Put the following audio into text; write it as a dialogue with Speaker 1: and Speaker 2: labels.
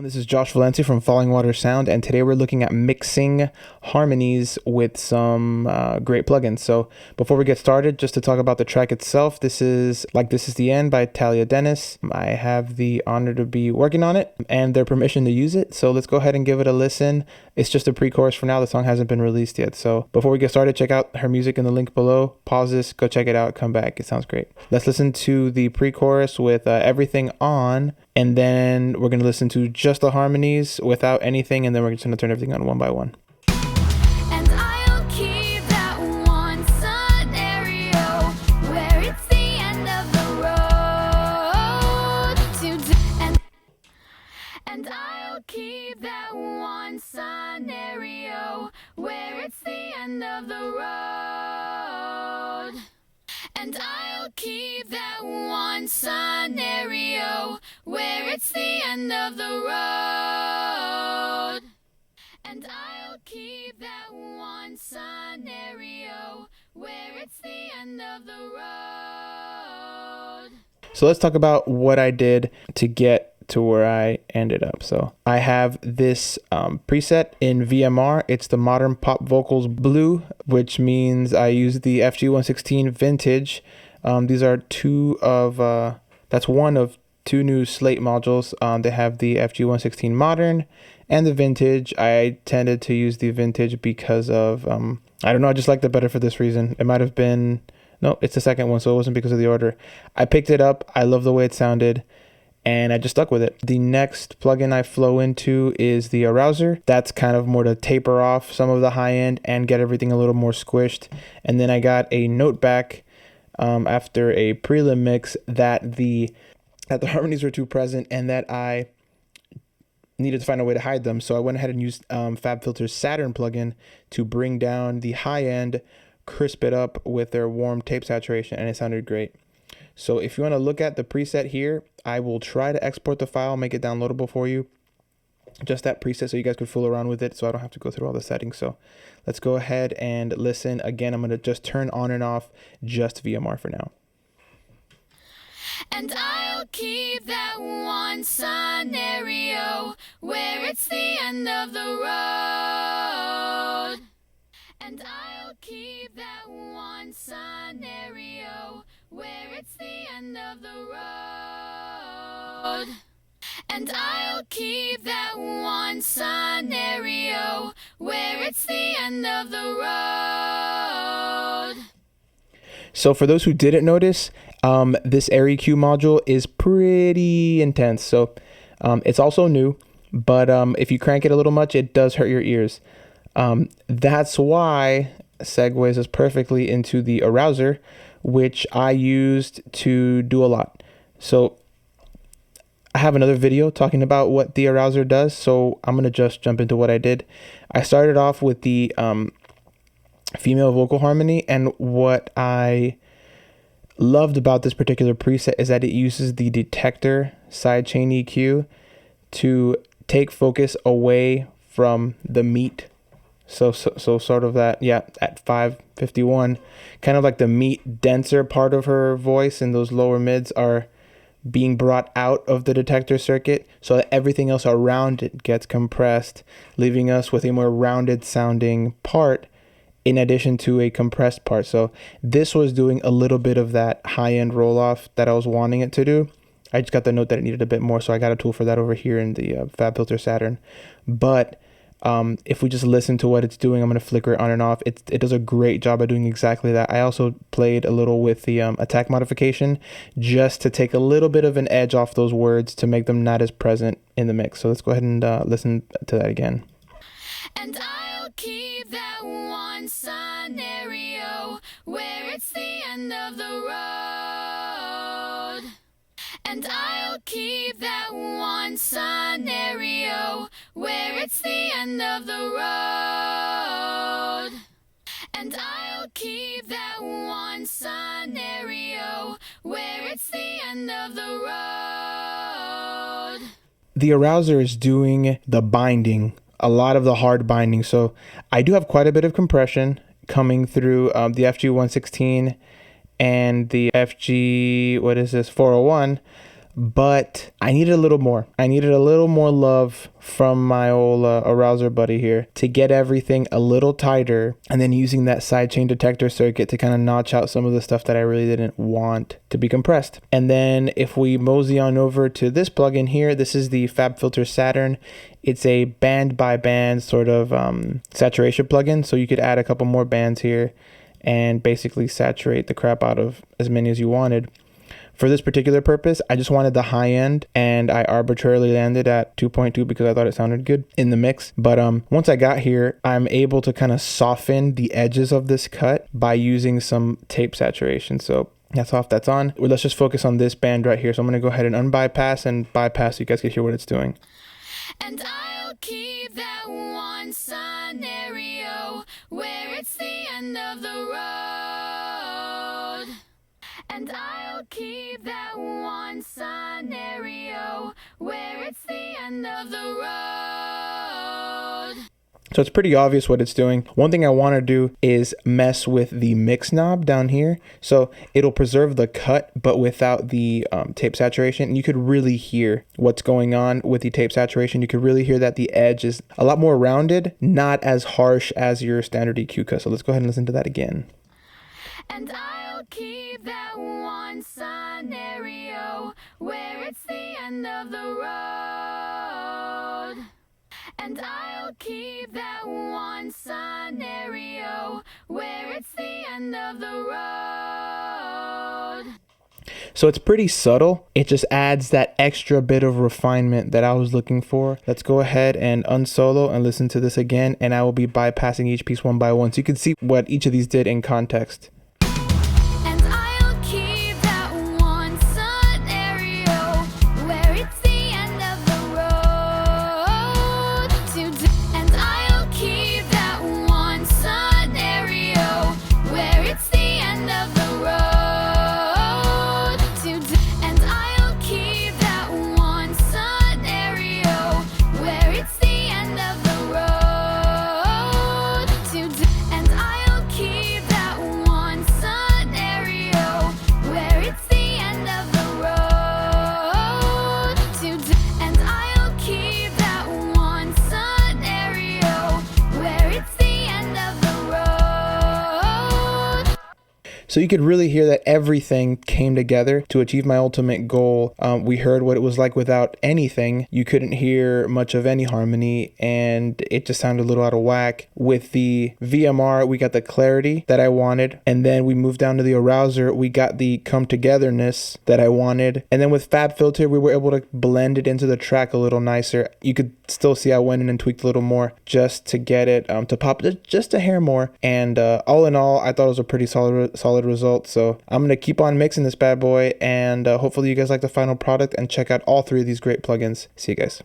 Speaker 1: everyone, this is Josh Valencia from Falling Water Sound, and today we're looking at mixing harmonies with some great plugins. So before we get started, just to talk about the track itself, this is the End by Talia Denis. I have the honor to be working on it and their permission to use it, so let's go ahead and give it a listen. It's just a pre-chorus for now. The song hasn't been released yet, so before we get started, check out her music in the link below. Pause this, go check it out, come back. It sounds great. Let's listen to the pre-chorus with everything on, and then we're going to listen to just the harmonies without anything, and then we're just going to turn everything on one by one.
Speaker 2: And I'll keep that one scenario where it's the end of the road and I'll keep that one scenario where it's the end of the road. And I'll keep that one scenario where it's the end of the road. And I'll keep that one scenario where it's the end of the road.
Speaker 1: So let's talk about what I did to get to where I ended up. So I have this preset in VMR. It's the Modern Pop Vocals Blue, which means I use the FG116 Vintage. These are that's one of two new Slate modules. They have the FG116 Modern and the Vintage. I tended to use the Vintage because of, I don't know, I just liked it better for this reason. It might have been, no, it's the second one, so it wasn't because of the order. I picked it up, I love the way it sounded, and I just stuck with it. The next plugin I flow into is the Arouser. That's kind of more to taper off some of the high end and get everything a little more squished. And then I got a note back after a prelim mix that the harmonies were too present and that I needed to find a way to hide them. So I went ahead and used FabFilter's Saturn plugin to bring down the high end, crisp it up with their warm tape saturation, and it sounded great. So if you want to look at the preset here, I will try to export the file, make it downloadable for you. Just that preset so you guys could fool around with it so I don't have to go through all the settings. So let's go ahead and listen. Again, I'm going to just turn on and off just VMR for now.
Speaker 2: And I'll keep that one scenario where it's the end of the road. And I'll keep that one scenario where it's the end of the road. And I'll keep that one scenario where it's the end of the road.
Speaker 1: So for those who didn't notice, this AirEQ module is pretty intense. So it's also new, but if you crank it a little much, it does hurt your ears. That's why segues us perfectly into the Arouser, which I used to do a lot. So I have another video talking about what the Arouser does, so I'm going to just jump into what I did. I started off with the female vocal harmony, and what I loved about this particular preset is that it uses the detector sidechain EQ to take focus away from the meat. So sort of that, yeah, at 551, kind of like the meat denser part of her voice and those lower mids are being brought out of the detector circuit so that everything else around it gets compressed, leaving us with a more rounded sounding part in addition to a compressed part. So this was doing a little bit of that high-end roll-off that I was wanting it to do. I just got the note that it needed a bit more, so I got a tool for that over here in the FabFilter Saturn. But if we just listen to what it's doing, I'm going to flicker it on and off. It does a great job of doing exactly that. I also played a little with the attack modification just to take a little bit of an edge off those words to make them not as present in the mix. So let's go ahead and listen to that again.
Speaker 2: And I'll keep that one scenario where it's the end of the road. And I'll keep that one scenario where it's the end of the road. And I'll keep that one scenario where it's the end of the road.
Speaker 1: The Arouser is doing the binding, a lot of the hard binding. So I do have quite a bit of compression coming through the FG116 and the FG, 401. but I needed a little more. I needed a little more love from my old Arouser buddy here to get everything a little tighter, and then using that sidechain detector circuit to kind of notch out some of the stuff that I really didn't want to be compressed. And then if we mosey on over to this plugin here, this is the FabFilter Saturn. It's a band by band sort of saturation plugin, so you could add a couple more bands here and basically saturate the crap out of as many as you wanted. For this particular purpose, I just wanted the high end, and I arbitrarily landed at 2.2 because I thought it sounded good in the mix. But once I got here, I'm able to kind of soften the edges of this cut by using some tape saturation. So that's off, that's on. Well, let's just focus on this band right here. So I'm going to go ahead and unbypass and bypass so you guys can hear what it's doing.
Speaker 2: And I'll keep that one scenario where it's the end of the road. And I'll keep that one scenario where it's the end of the road.
Speaker 1: So it's pretty obvious what it's doing. One thing I want to do is mess with the mix knob down here. So it'll preserve the cut, but without the tape saturation. And you could really hear what's going on with the tape saturation. You could really hear that the edge is a lot more rounded, not as harsh as your standard EQ cut. So let's go ahead and listen to that again.
Speaker 2: And I'll keep that one scenario where it's the end of the road. And I'll keep that one scenario where it's the end of the road.
Speaker 1: So it's pretty subtle. It just adds that extra bit of refinement that I was looking for. Let's go ahead and unsolo and listen to this again, and I will be bypassing each piece one by one so you can see what each of these did in context. So you could really hear that everything came together to achieve my ultimate goal. We heard what it was like without anything. You couldn't hear much of any harmony, and it just sounded a little out of whack. With the VMR, we got the clarity that I wanted, and then we moved down to the Arouser. We got the come togetherness that I wanted, and then with FabFilter, we were able to blend it into the track a little nicer. You could still see I went in and tweaked a little more just to get it to pop just a hair more. And all in all, I thought it was a pretty solid result. So I'm going to keep on mixing this bad boy, and hopefully you guys like the final product and check out all three of these great plugins. See you guys.